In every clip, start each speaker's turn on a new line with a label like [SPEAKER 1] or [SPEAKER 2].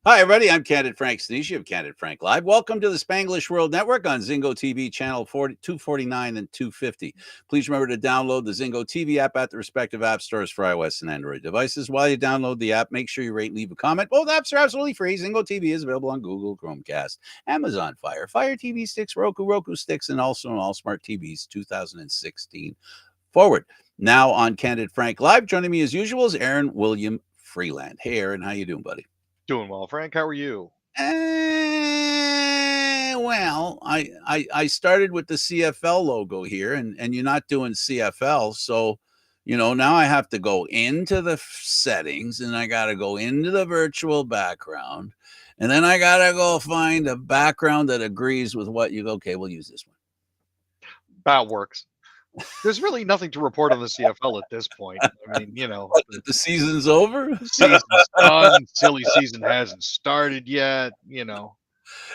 [SPEAKER 1] Hi, everybody. I'm Candid Frank Stanisci of Candid Frank Live. Welcome to the Spanglish World Network on Zingo TV channel 249 and 250. Please remember to download the Zingo TV app at the respective app stores for iOS and Android devices. While you download the app, make sure you rate and leave a comment. Both apps are absolutely free. Zingo TV is available on Google, Chromecast, Amazon Fire TV sticks, Roku sticks, and also on all smart TVs 2016 forward. Now on Candid Frank Live, joining me as usual is Aaron William Freeland. Hey, Aaron, how you doing, buddy?
[SPEAKER 2] Doing well, Frank. How are you?
[SPEAKER 1] Well, I started with the CFL logo here, and you're not doing CFL, so now I have to go into the settings, and I got to go into the virtual background, and then I got to go find a background that agrees with what you go. Okay, we'll use this one.
[SPEAKER 2] That works. There's really nothing to report on the CFL at this point. I mean,
[SPEAKER 1] What, the season's over?
[SPEAKER 2] the season's done. Silly season hasn't started yet.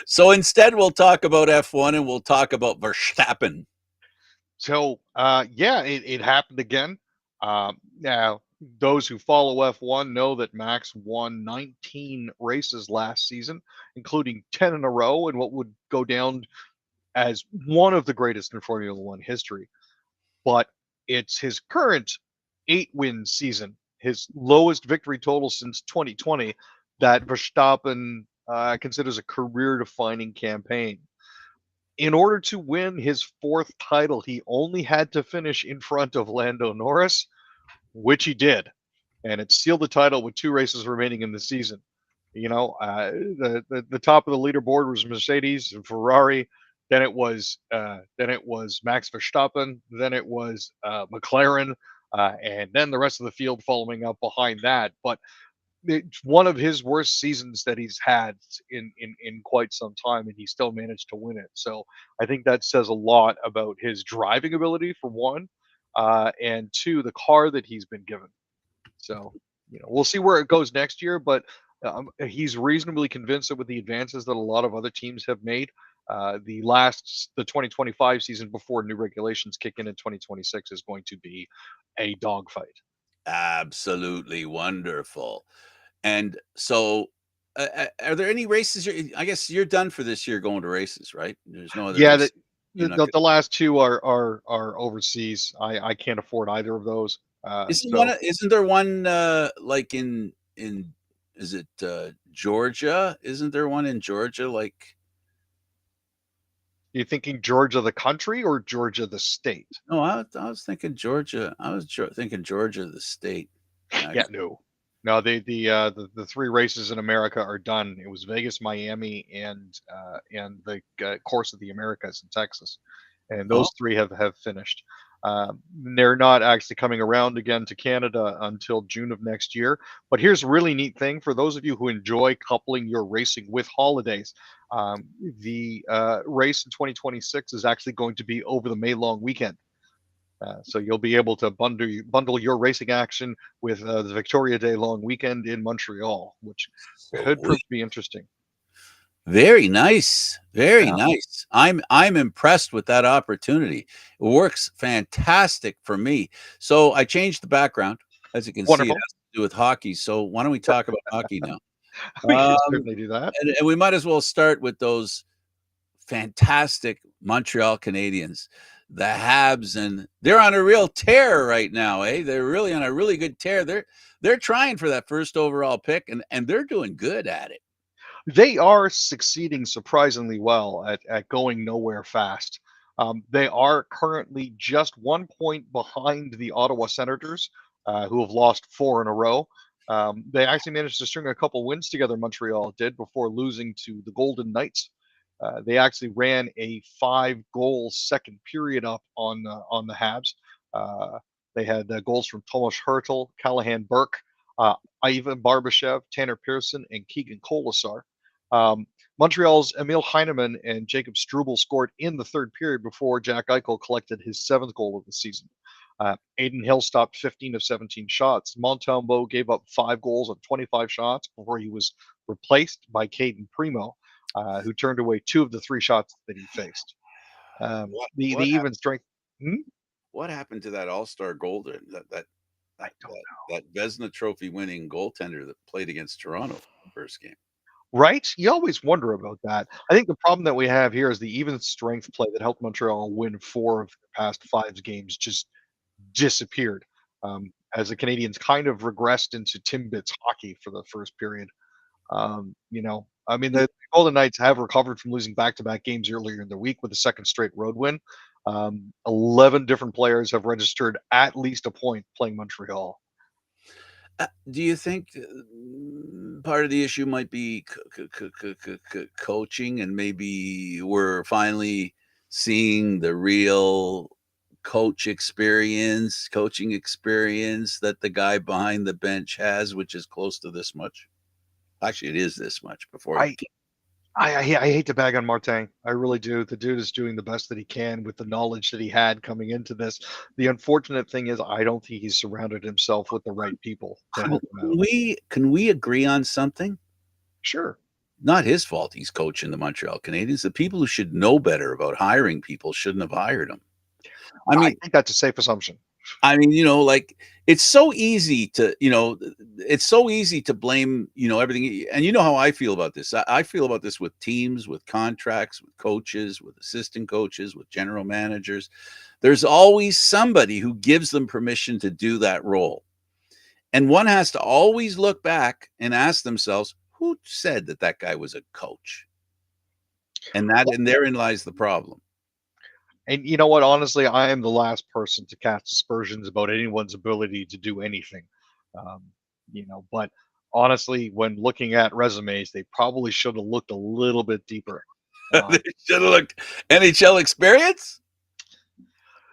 [SPEAKER 1] So instead, we'll talk about F1 and we'll talk about Verstappen.
[SPEAKER 2] So, yeah, it happened again. Now, those who follow F1 know that Max won 19 races last season, including 10 in a row, in what would go down as one of the greatest in Formula One history. But it's his current 8-win season, his lowest victory total since 2020, that Verstappen considers a career-defining campaign. In order to win his fourth title, he only had to finish in front of Lando Norris, which he did, and it sealed the title with 2 races remaining in the season. The top of the leaderboard was Mercedes and Ferrari. Then it was Max Verstappen. Then it was McLaren, and then the rest of the field following up behind that. But it's one of his worst seasons that he's had in quite some time, and he still managed to win it. So I think that says a lot about his driving ability, for one, and two, the car that he's been given. So we'll see where it goes next year, but he's reasonably convinced that with the advances that a lot of other teams have made, the 2025 season before new regulations kick in 2026 is going to be a dogfight.
[SPEAKER 1] Absolutely wonderful. And so, are there any races? I guess you're done for this year going to races, right? There's no other
[SPEAKER 2] Yeah,
[SPEAKER 1] race. You're not.
[SPEAKER 2] the last two are overseas. I can't afford either of those. So
[SPEAKER 1] Isn't there one like in is it Georgia? Isn't there one in Georgia? Like
[SPEAKER 2] you're thinking Georgia the country or Georgia the state?
[SPEAKER 1] no, I was thinking Georgia. I was thinking Georgia the state.
[SPEAKER 2] Yeah,
[SPEAKER 1] Actually.
[SPEAKER 2] no. The 3 races in America are done. It was Vegas, Miami, and the course of the Americas in Texas, and
[SPEAKER 1] Oh,
[SPEAKER 2] those 3 have finished. They're not actually coming around again to Canada until June of next year. But here's a really neat thing for those of you who enjoy coupling your racing with holidays. The race in 2026 is actually going to be over the May long weekend. So you'll be able to bundle your racing action with the Victoria Day long weekend in Montreal, which could prove
[SPEAKER 1] sweet.
[SPEAKER 2] to be interesting.
[SPEAKER 1] Very nice. Very
[SPEAKER 2] Yeah,
[SPEAKER 1] nice. I'm impressed with that opportunity. It works fantastic for me. So I changed the background. As you can see, it
[SPEAKER 2] wonderful.
[SPEAKER 1] has to do with hockey. So why don't we talk about hockey now?
[SPEAKER 2] We can
[SPEAKER 1] Um,
[SPEAKER 2] certainly do that.
[SPEAKER 1] and we might as well start with those fantastic Montreal Canadiens, the Habs, and they're on a real tear right now, eh? They're really on a really good tear. They're trying for that first overall pick, and they're doing good at it.
[SPEAKER 2] They are succeeding surprisingly well at going nowhere fast. They are currently just 1 point behind the Ottawa Senators, who have lost 4 in a row. They actually managed to string a couple wins together, Montreal did, before losing to the Golden Knights. They actually ran a 5-goal second period up on the Habs. Uh, they had goals from Tomas Hertel, Callahan Burke, uh, Ivan Barbashev, Tanner Pearson, and Keegan Colasar. Montreal's Emil Heineman and Jacob Struble scored in the third period before Jack Eichel collected his 7th goal of the season. Aiden Hill stopped 15 of 17 shots. Montembeault gave up 5 goals on 25 shots before he was replaced by Caden Primo, who turned away 2 of the 3 shots that he faced.
[SPEAKER 1] What
[SPEAKER 2] The
[SPEAKER 1] what
[SPEAKER 2] even strength. Hmm?
[SPEAKER 1] what happened to that All-Star golden
[SPEAKER 2] I
[SPEAKER 1] that
[SPEAKER 2] don't
[SPEAKER 1] that Vezina Trophy winning goaltender that played against Toronto first game?
[SPEAKER 2] Right? You always wonder about that. I think the problem that we have here is the even strength play that helped Montreal win 4 of the past 5 games just disappeared, as the Canadians kind of regressed into Timbits hockey for the first period. I mean, the Golden Knights have recovered from losing back-to-back games earlier in the week with a second straight road win. 11 different players have registered at least a point playing Montreal.
[SPEAKER 1] Do you think part of the issue might be coaching, and maybe we're finally seeing the real coaching experience that the guy behind the bench has, which is close to this much? Actually, it is this much before it
[SPEAKER 2] I
[SPEAKER 1] became.
[SPEAKER 2] I hate to bag on Martin. I really do. The dude is doing the best that he can with the knowledge that he had coming into this. The unfortunate thing is, I don't think he's surrounded himself with the right people to
[SPEAKER 1] Can,
[SPEAKER 2] help him
[SPEAKER 1] can
[SPEAKER 2] out.
[SPEAKER 1] we agree on something?
[SPEAKER 2] Sure.
[SPEAKER 1] Not his fault he's coaching the Montreal Canadiens. The people who should know better about hiring people shouldn't have hired him. I
[SPEAKER 2] I
[SPEAKER 1] mean,
[SPEAKER 2] think that's a safe assumption.
[SPEAKER 1] like it's so easy to, blame, everything. And you know how I feel about this. I feel about this with teams, with contracts, with coaches, with assistant coaches, with general managers. There's always somebody who gives them permission to do that role. And one has to always look back and ask themselves, who said that that guy was a coach? And therein lies the problem.
[SPEAKER 2] And you know what? Honestly, I am the last person to cast aspersions about anyone's ability to do anything. Um, but honestly, when looking at resumes, they probably should have looked a little bit deeper.
[SPEAKER 1] They
[SPEAKER 2] Um,
[SPEAKER 1] should have looked NHL experience.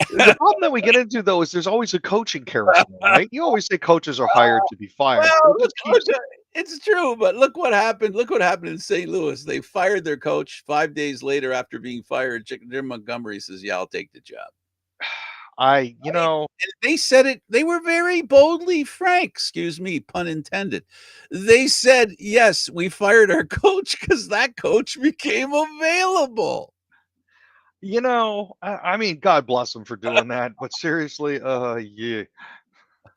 [SPEAKER 2] the problem that we get into though is there's always a coaching carousel, right? You always say coaches are hired to be fired, but
[SPEAKER 1] Well,
[SPEAKER 2] it just
[SPEAKER 1] look,
[SPEAKER 2] keeps.
[SPEAKER 1] it's true, but look what happened. Look what happened in St. Louis. They fired their coach 5 days later after being fired. Jim Montgomery says, "Yeah, I'll take the job."
[SPEAKER 2] I, you
[SPEAKER 1] I mean,
[SPEAKER 2] know,
[SPEAKER 1] and they said it. They were very boldly frank. Excuse me, pun intended. They said, "Yes, we fired our coach because that coach became available."
[SPEAKER 2] I mean, God bless them for doing that, but seriously, yeah.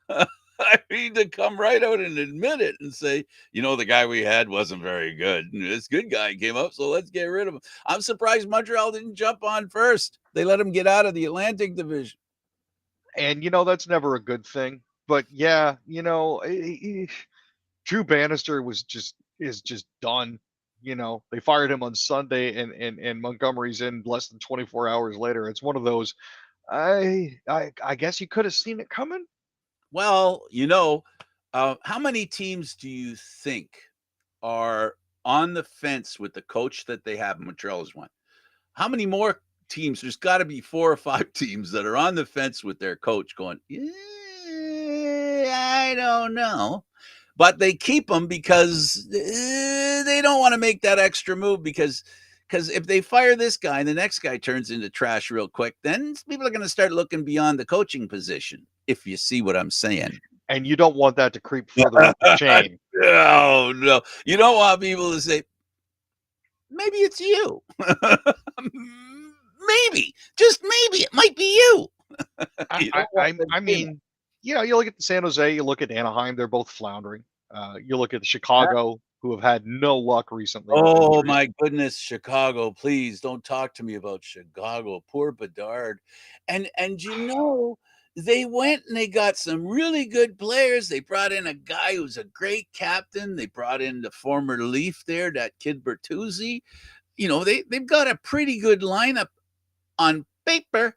[SPEAKER 1] I mean, to come right out and admit it and say, the guy we had wasn't very good. And this good guy came up, so let's get rid of him. I'm surprised Montreal didn't jump on first. They let him get out of the Atlantic Division.
[SPEAKER 2] And that's never a good thing. But yeah, Drew Bannister is just done. They fired him on Sunday, and Montgomery's in less than 24 hours later. It's one of those. I guess you could have seen it coming.
[SPEAKER 1] Well, how many teams do you think are on the fence with the coach that they have? Montreal is one. How many more teams? There's got to be 4 or 5 teams that are on the fence with their coach going, I don't know. But they keep them because they don't want to make that extra move because if they fire this guy and the next guy turns into trash real quick, then people are going to start looking beyond the coaching position, if you see what I'm saying.
[SPEAKER 2] And you don't want that to creep further up the chain.
[SPEAKER 1] No. You don't want people to say, maybe it's you. Maybe, just maybe, it might be you. You don't want them
[SPEAKER 2] I
[SPEAKER 1] saying
[SPEAKER 2] mean, you look at the San Jose, you look at Anaheim, they're both floundering. You look at the Chicago, who have had no luck recently with
[SPEAKER 1] oh
[SPEAKER 2] injuries.
[SPEAKER 1] my goodness, Chicago! Please don't talk to me about Chicago. Poor Bedard, and they went and they got some really good players. They brought in a guy who's a great captain. They brought in the former Leaf there, that kid Bertuzzi. They've got a pretty good lineup on paper,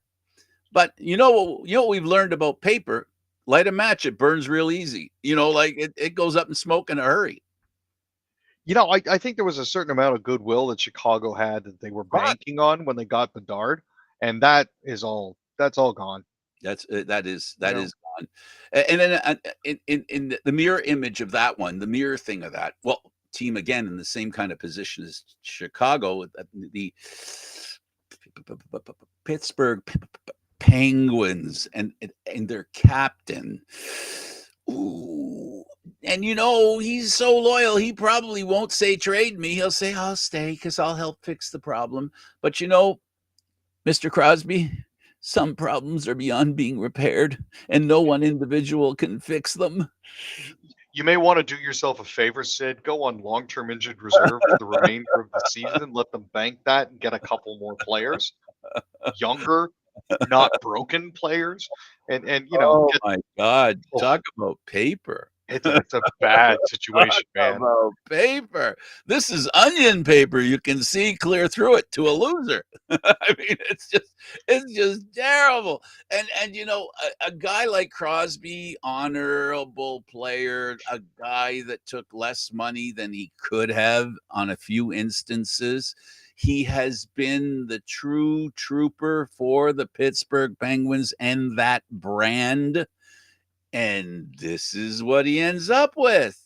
[SPEAKER 1] but what we've learned about paper: light a match, it burns real easy. Like it goes up in smoke in a hurry.
[SPEAKER 2] I think there was a certain amount of goodwill that Chicago had that they were
[SPEAKER 1] God,
[SPEAKER 2] banking on when they got Bedard, and that's all gone.
[SPEAKER 1] that
[SPEAKER 2] You
[SPEAKER 1] is
[SPEAKER 2] know,
[SPEAKER 1] gone. And then in the mirror image of that one, the mirror thing of that, well, team again in the same kind of position as Chicago, the Pittsburgh Penguins and their captain. Ooh. And he's so loyal, he probably won't say trade me. He'll say I'll stay because I'll help fix the problem. But Mr. Crosby, some problems are beyond being repaired, and no one individual can fix them.
[SPEAKER 2] You may want to do yourself a favor, Sid. Go on long-term injured reserve for the remainder of the season. Let them bank that and get a couple more players, younger, not broken players, and
[SPEAKER 1] Oh
[SPEAKER 2] get.
[SPEAKER 1] my God.
[SPEAKER 2] Oh,
[SPEAKER 1] Talk about paper.
[SPEAKER 2] it's a bad
[SPEAKER 1] Talk
[SPEAKER 2] situation, man.
[SPEAKER 1] about paper. This is onion paper. You can see clear through it to a loser. I mean, it's just terrible. And a guy like Crosby, honorable player, a guy that took less money than he could have on a few instances. He has been the true trooper for the Pittsburgh Penguins and that brand. And this is what he ends up with.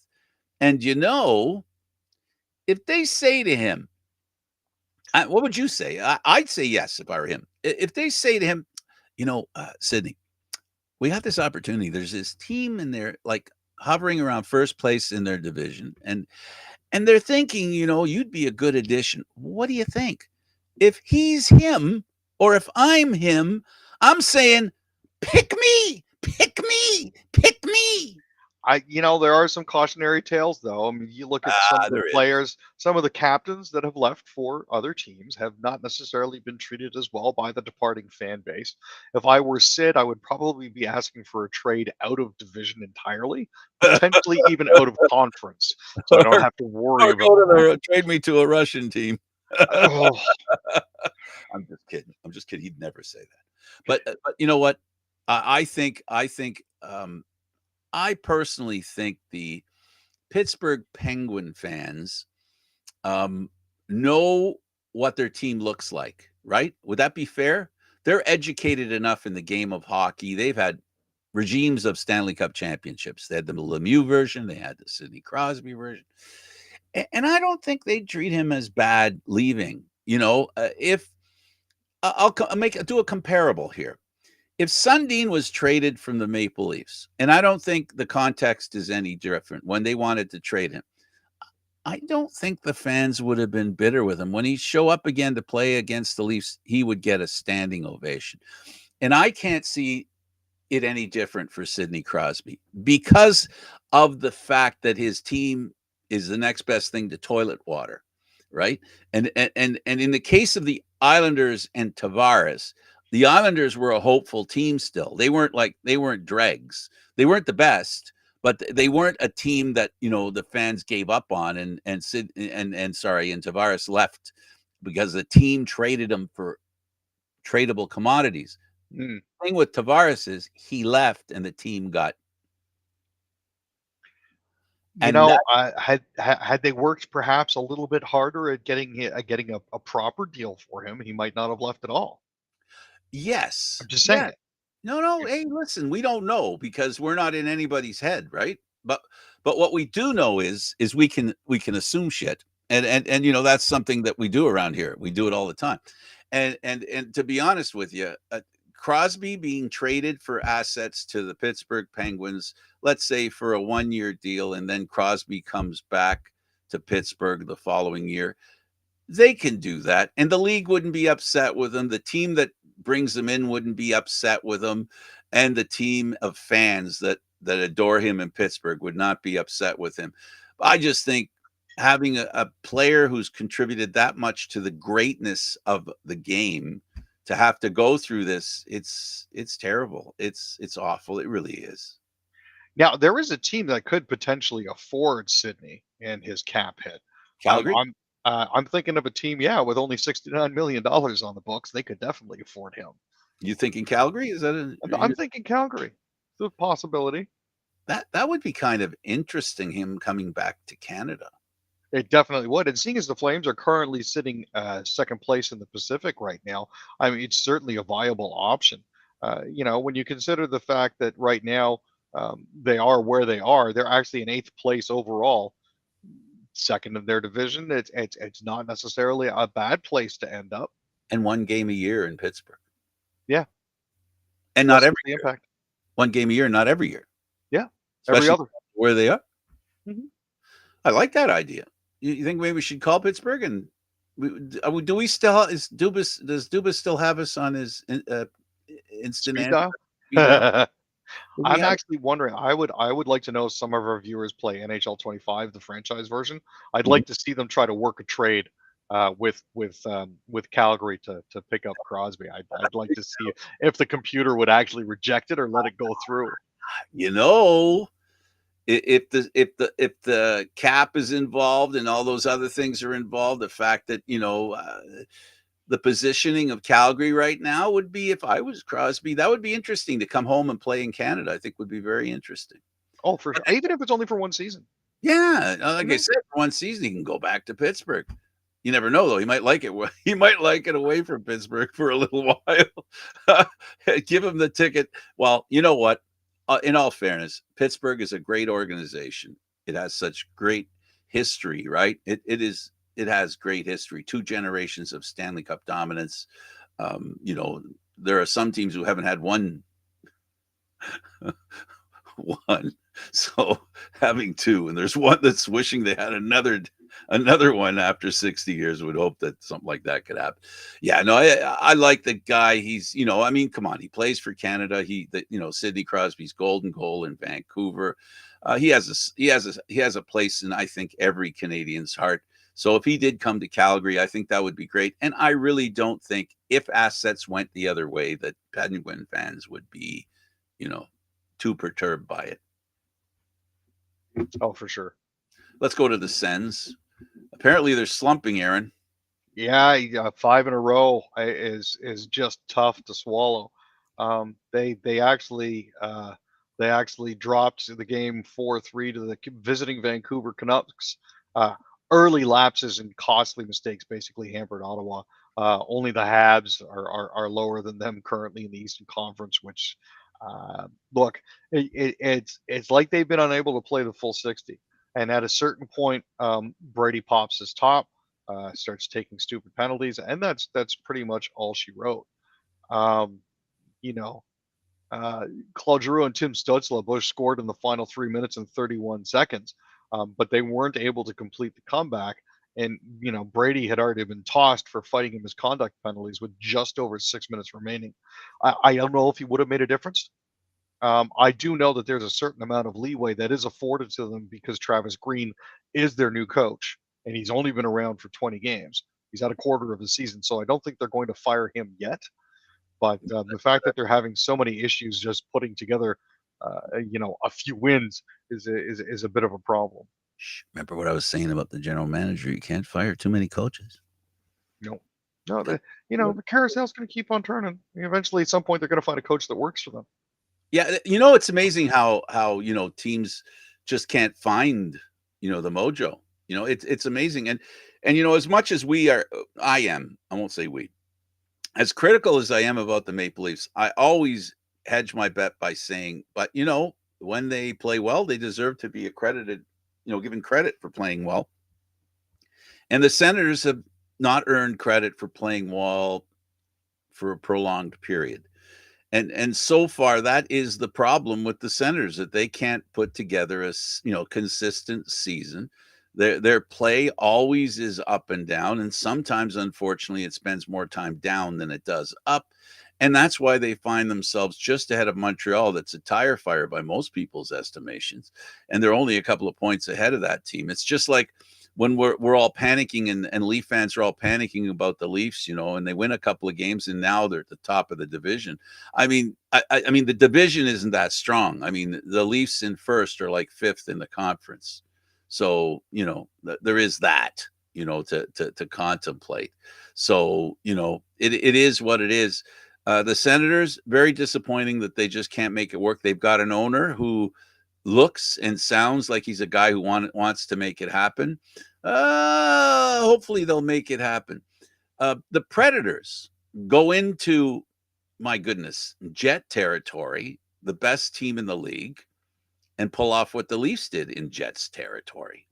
[SPEAKER 1] And if they say to him, what would you say? I'd say yes if I were him. If they say to him, Sidney, we got this opportunity. There's this team in there, like hovering around first place in their division, and they're thinking, you'd be a good addition. What do you think? If he's him, or if I'm him, I'm saying, pick me, pick me, pick me.
[SPEAKER 2] There are some cautionary tales, though. I mean, you look at some of the
[SPEAKER 1] There is.
[SPEAKER 2] players, some of the captains that have left for other teams have not necessarily been treated as well by the departing fan base. If I were Sid, I would probably be asking for a trade out of division entirely, potentially even out of conference, so I don't have to worry
[SPEAKER 1] Or
[SPEAKER 2] about.
[SPEAKER 1] trade me to a Russian team.
[SPEAKER 2] Oh,
[SPEAKER 1] I'm just kidding. I'm just kidding. He'd never say that. But you know what? I think I personally think the Pittsburgh Penguin fans know what their team looks like, right? Would that be fair? They're educated enough in the game of hockey. They've had regimes of Stanley Cup championships. They had the Lemieux version. They had the Sidney Crosby version. And I don't think they'd treat him as bad leaving. If I'll do a comparable here. If Sundin was traded from the Maple Leafs, and I don't think the context is any different when they wanted to trade him, I don't think the fans would have been bitter with him. When he show up again to play against the Leafs, he would get a standing ovation. And I can't see it any different for Sidney Crosby because of the fact that his team is the next best thing to toilet water, right? And in the case of the Islanders and Tavares, the Islanders were a hopeful team still. They weren't dregs. They weren't the best, but they weren't a team that the fans gave up on. And Tavares left because the team traded him for tradable commodities.
[SPEAKER 2] mm.
[SPEAKER 1] The thing with Tavares is he left and the team got.
[SPEAKER 2] Had they worked perhaps a little bit harder at getting a proper deal for him, he might not have left at all.
[SPEAKER 1] Yes.
[SPEAKER 2] I'm just saying.
[SPEAKER 1] Yeah. No. Hey, listen, we don't know because we're not in anybody's head, right? But what we do know is we can assume shit, and that's something that we do around here. We do it all the time, and to be honest with you, Crosby being traded for assets to the Pittsburgh Penguins, let's say for a 1-year deal, and then Crosby comes back to Pittsburgh the following year, they can do that, and the league wouldn't be upset with them. The team that brings them in wouldn't be upset with him, and the team of fans that adore him in Pittsburgh would not be upset with him. I just think having a player who's contributed that much to the greatness of the game to have to go through this, it's terrible. It's awful. It really is.
[SPEAKER 2] Now there is a team that could potentially afford Sidney and his cap hit.
[SPEAKER 1] Calgary?
[SPEAKER 2] I'm thinking of a team, with only $69 million on the books. They could definitely afford him.
[SPEAKER 1] You thinking Calgary? Is that
[SPEAKER 2] I'm thinking Calgary. It's a possibility.
[SPEAKER 1] That would be kind of interesting, him coming back to Canada.
[SPEAKER 2] It definitely would. And seeing as the Flames are currently sitting second place in the Pacific right now, I mean, it's certainly a viable option. When you consider the fact that right now they are where they are, they're actually in 8th place overall, second in their division. It's not necessarily a bad place to end up.
[SPEAKER 1] And 1 game a year in Pittsburgh.
[SPEAKER 2] Yeah.
[SPEAKER 1] And not every
[SPEAKER 2] the
[SPEAKER 1] year.
[SPEAKER 2] impact.
[SPEAKER 1] 1 game a year, not every year.
[SPEAKER 2] Yeah.
[SPEAKER 1] Especially
[SPEAKER 2] every other.
[SPEAKER 1] Where they are.
[SPEAKER 2] Mm-hmm.
[SPEAKER 1] I like that idea. You think maybe we should call Pittsburgh and do we still does Dubas still have us on his instant
[SPEAKER 2] Speed dial?
[SPEAKER 1] We
[SPEAKER 2] I'm
[SPEAKER 1] have
[SPEAKER 2] actually wondering. I would like to know if some of our viewers play NHL 25, the franchise version. I'd
[SPEAKER 1] Mhm.
[SPEAKER 2] like to see them try to work a trade with Calgary to pick up Crosby. I'd like to see if the computer would actually reject it or let it go through.
[SPEAKER 1] you know, if the cap is involved and all those other things are involved, the fact that the positioning of Calgary right now would be, if I was Crosby, that would be interesting to come home and play in Canada. I think would be very interesting.
[SPEAKER 2] Oh, for sure. Even if it's only for one season.
[SPEAKER 1] Yeah, like I
[SPEAKER 2] Mhm.
[SPEAKER 1] said, for one season he can go back to Pittsburgh. You never know though. He might like it. He might like it away from Pittsburgh for a little while. Give him the ticket. Well, you know what? In all fairness, Pittsburgh is a great organization. It has such great history, right? It has great history. 2 generations of Stanley Cup dominance. You know, there are some teams who haven't had one. One. So having two, and there's one that's wishing they had another one after 60 years, would hope that something like that could happen. Yeah, no, I like the guy. He's, I mean, come on, he plays for Canada. Sidney Crosby's golden goal in Vancouver. He has a place in, I think, every Canadian's heart. So if he did come to Calgary, I think that would be great. And I really don't think, if assets went the other way, that Penguin fans would be, too perturbed by it.
[SPEAKER 2] Oh, for sure.
[SPEAKER 1] Let's go to the Sens. Apparently, they're slumping, Aaron.
[SPEAKER 2] Yeah, 5 in a row is just tough to swallow. They actually dropped the game 4-3 to the visiting Vancouver Canucks. Uh, Early lapses and costly mistakes basically hampered Ottawa. Only the Habs are lower than them currently in the Eastern Conference. Which, look, it's like they've been unable to play the full 60. And at a certain point, Brady pops his top, starts taking stupid penalties, and that's pretty much all she wrote. Um, you know, Claude Giroux and Tim Stutzla both scored in the final 3 minutes and 31 seconds, but they weren't able to complete the comeback. And Brady had already been tossed for fighting him misconduct penalties with just over 6 minutes remaining. I don't know if he would have made a difference. I do know that there's a certain amount of leeway that is afforded to them because Travis Green is their new coach, and he's only been around for 20 games. He's had a quarter of the season, so I don't think they're going to fire him yet. But the fact that they're having so many issues just putting together, a few wins is a bit of a problem.
[SPEAKER 1] Remember what I was saying about the general manager? You can't fire too many coaches.
[SPEAKER 2] No, no, the carousel's going to keep on turning. Eventually, at some point, they're going to find a coach that works for them.
[SPEAKER 1] Yeah, it's amazing how teams just can't find the mojo. It's amazing, and as much as I won't say we, as critical as I am about the Maple Leafs, I always hedge my bet by saying, but when they play well, they deserve to be accredited, given credit for playing well. And the Senators have not earned credit for playing well for a prolonged period. And so far, that is the problem with the Senators, that they can't put together a consistent season. Their play always is up and down, and sometimes, unfortunately, it spends more time down than it does up. And that's why they find themselves just ahead of Montreal. That's a tire fire by most people's estimations, and they're only a couple of points ahead of that team. It's just like when we're all panicking, and Leaf fans are all panicking about the Leafs, and they win a couple of games, and now they're at the top of the division. I mean, I mean, the division isn't that strong. I mean, the Leafs in first are like fifth in the conference, so there is that to contemplate. So it is what it is. The Senators, very disappointing that they just can't make it work. They've got an owner who looks and sounds like he's a guy who wants to make it happen. Hopefully they'll make it happen. The Predators go into, my goodness, Jet territory, the best team in the league, and pull off what the Leafs did in Jets territory.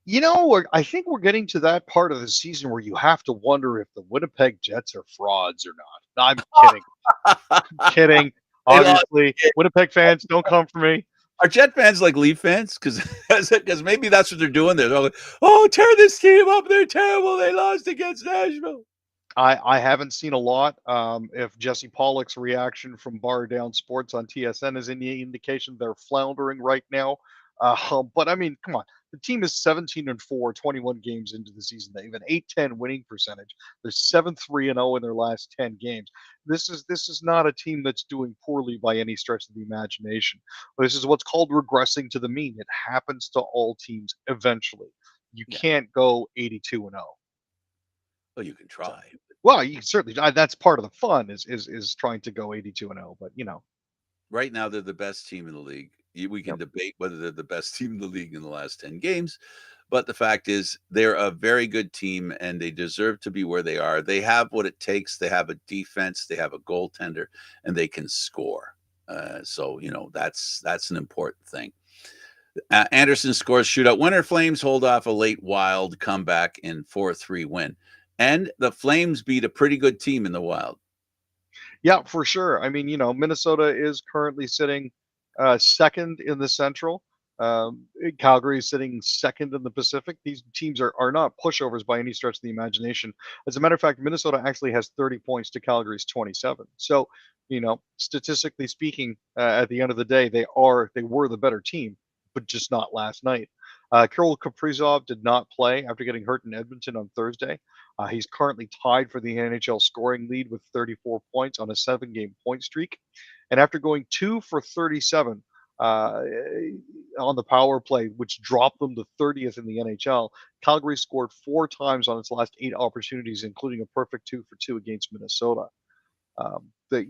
[SPEAKER 2] I think we're getting to that part of the season where you have to wonder if the Winnipeg Jets are frauds or not. I'm kidding. I'm kidding. Obviously, Winnipeg fans, don't come for me.
[SPEAKER 1] Are Jet fans like Leaf fans? Because maybe that's what they're doing. They're like, oh, tear this team up. They're terrible. They lost against Nashville.
[SPEAKER 2] I haven't seen a lot. If Jesse Pollock's reaction from Bar Down Sports on TSN is any indication, they're floundering right now. But I mean, come on. The team is 17-4, 21 games into the season. They have an 8-10 winning percentage. They're 7-3-0 in their last 10 games. This is not a team that's doing poorly by any stretch of the imagination. This is what's called regressing to the mean. It happens to all teams eventually. You
[SPEAKER 1] Yeah.
[SPEAKER 2] can't go 82-0.
[SPEAKER 1] Well, you can try.
[SPEAKER 2] Well, you can certainly. That's part of the fun is trying to go 82-0. But
[SPEAKER 1] Right now, they're the best team in the league. We can
[SPEAKER 2] yep.
[SPEAKER 1] debate whether they're the best team in the league in the last 10 games, but the fact is they're a very good team and they deserve to be where they are. They have what it takes. They have a defense, they have a goaltender, and they can score. So that's an important thing. Anderson scores shootout winner. Flames hold off a late Wild comeback in 4-3 win, and the Flames beat a pretty good team in the Wild.
[SPEAKER 2] Yeah, for sure. I mean, Minnesota is currently sitting second in the Central. Calgary is sitting second in the Pacific. These teams are not pushovers by any stretch of the imagination. As a matter of fact, Minnesota actually has 30 points to Calgary's 27. So, statistically speaking, at the end of the day, they were the better team, but just not last night. Kirill Kaprizov did not play after getting hurt in Edmonton on Thursday. He's currently tied for the NHL scoring lead with 34 points on a 7-game point streak. And after going 2 for 37 on the power play, which dropped them to 30th in the NHL, Calgary scored 4 times on its last 8 opportunities, including a perfect 2 for 2 against Minnesota. They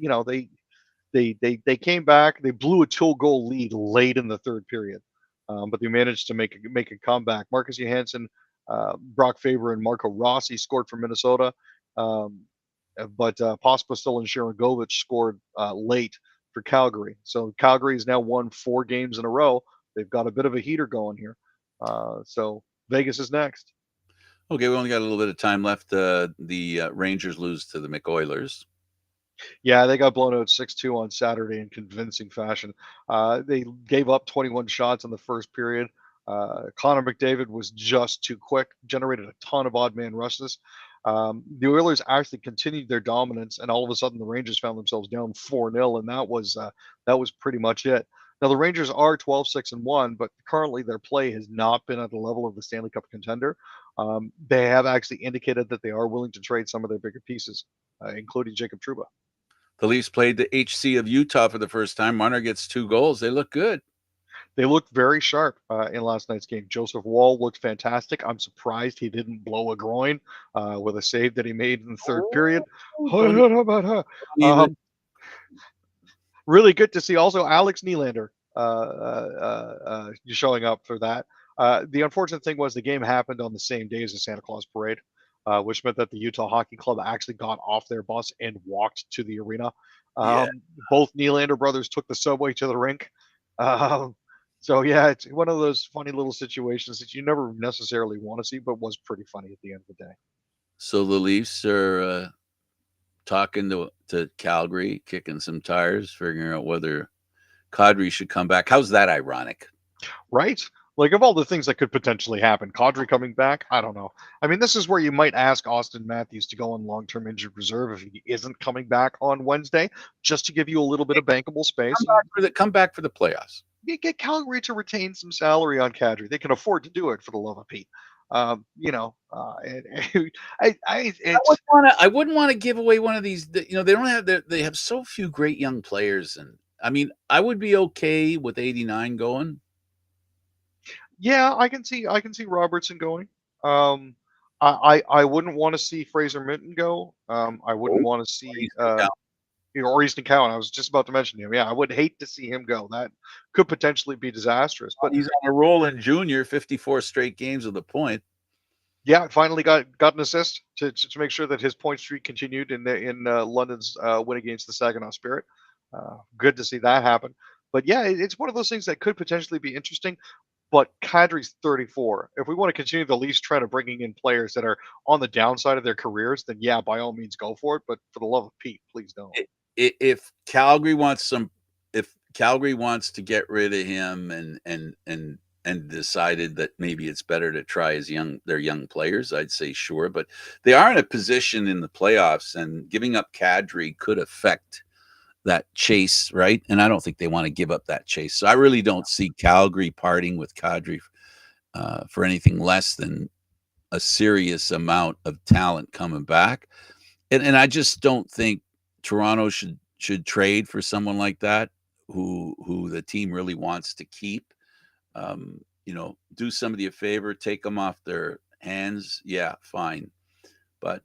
[SPEAKER 2] came back. They blew a 2-goal lead late in the third period, but they managed to make a comeback. Marcus Johansson, Brock Faber, and Marco Rossi scored for Minnesota, but Pospisil and Sharangovich scored late for Calgary. So Calgary has now won 4 games in a row. They've got a bit of a heater going here. So Vegas is next.
[SPEAKER 1] Okay, we only got a little bit of time left. The Rangers lose to the McOilers.
[SPEAKER 2] Yeah, they got blown out 6-2 on Saturday in convincing fashion. They gave up 21 shots in the first period. Connor McDavid was just too quick, generated a ton of odd man rushes. The Oilers actually continued their dominance, and all of a sudden the Rangers found themselves down 4-0, and that was pretty much it. Now the Rangers are 12-6-1, but currently their play has not been at the level of the Stanley Cup contender. They have actually indicated that they are willing to trade some of their bigger pieces, including Jacob Trouba.
[SPEAKER 1] The Leafs played the HC of Utah for the first time. Marner gets 2 goals. They look good.
[SPEAKER 2] They looked very sharp in last night's game. Joseph Wall looked fantastic. I'm surprised he didn't blow a groin with a save that he made in the third period. Really good to see also Alex Nylander showing up for that. The unfortunate thing was the game happened on the same day as the Santa Claus parade, which meant that the Utah Hockey Club actually got off their bus and walked to the arena.
[SPEAKER 1] Yeah.
[SPEAKER 2] Both Nylander brothers took the subway to the rink. So yeah, it's one of those funny little situations that you never necessarily want to see, but was pretty funny at the end of the day.
[SPEAKER 1] So the Leafs are talking to Calgary, kicking some tires, figuring out whether Kadri should come back. How's that ironic?
[SPEAKER 2] Right? Like, of all the things that could potentially happen, Kadri coming back, I don't know. I mean, this is where you might ask Austin Matthews to go on long-term injured reserve if he isn't coming back on Wednesday, just to give you a little bit of bankable space.
[SPEAKER 1] Come back for the playoffs.
[SPEAKER 2] You get Calgary to retain some salary on Kadri. They can afford to do it, for the love of Pete. I
[SPEAKER 1] wouldn't want to give away one of these. They don't have. They have so few great young players, and I mean, I would be okay with 89 going.
[SPEAKER 2] Yeah, I can see Robertson going. I wouldn't want to see Fraser Minton go. I wouldn't want to see or Easton Cowan. I was just about to mention him. Yeah, I would hate to see him go. That could potentially be disastrous. But
[SPEAKER 1] he's on a roll in junior, 54 straight games with a point.
[SPEAKER 2] Yeah, finally got an assist to make sure that his point streak continued in London's win against the Saginaw Spirit. Good to see that happen. But yeah, it's one of those things that could potentially be interesting. But Kadri's 34. If we want to continue the Leafs trend of bringing in players that are on the downside of their careers, then yeah, by all means, go for it. But for the love of Pete, please don't.
[SPEAKER 1] If Calgary wants to get rid of him and and decided that maybe it's better to try their young players, I'd say sure. But they are in a position in the playoffs, and giving up Kadri could affect that chase, right? And I don't think they want to give up that chase. So I really don't see Calgary parting with Kadri for anything less than a serious amount of talent coming back. And I just don't think Toronto should trade for someone like that who the team really wants to keep. Do somebody a favor, take them off their hands. Yeah, fine. But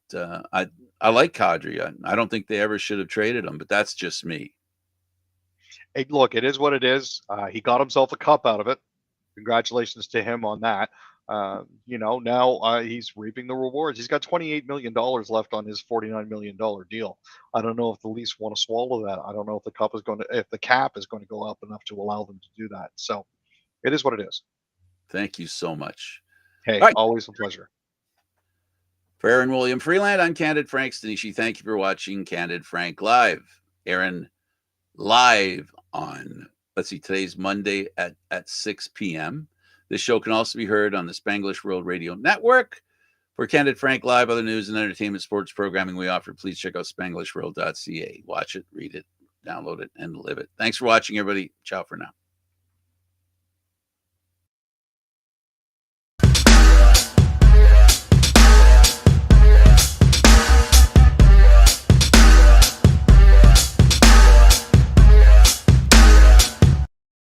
[SPEAKER 1] I like Kadri. I don't think they ever should have traded him, but that's just me.
[SPEAKER 2] Hey, look, it is what it is. He got himself a cup out of it. Congratulations to him on that. Now he's reaping the rewards. He's got $28 million left on his $49 million deal. I don't know if the Leafs want to swallow that. I don't know if the cap is going to go up enough to allow them to do that. So it is what it is.
[SPEAKER 1] Thank you so much.
[SPEAKER 2] Hey,
[SPEAKER 1] right.
[SPEAKER 2] Always a pleasure.
[SPEAKER 1] For Aaron William Freeland, I'm Candid Frank Stanisci. Thank you for watching Candid Frank Live. Aaron, live on, today's Monday at 6 p.m. This show can also be heard on the Spanglish World Radio Network. For Candid Frank Live, other news and entertainment sports programming we offer, please check out spanglishworld.ca. Watch it, read it, download it, and live it. Thanks for watching, everybody. Ciao for now.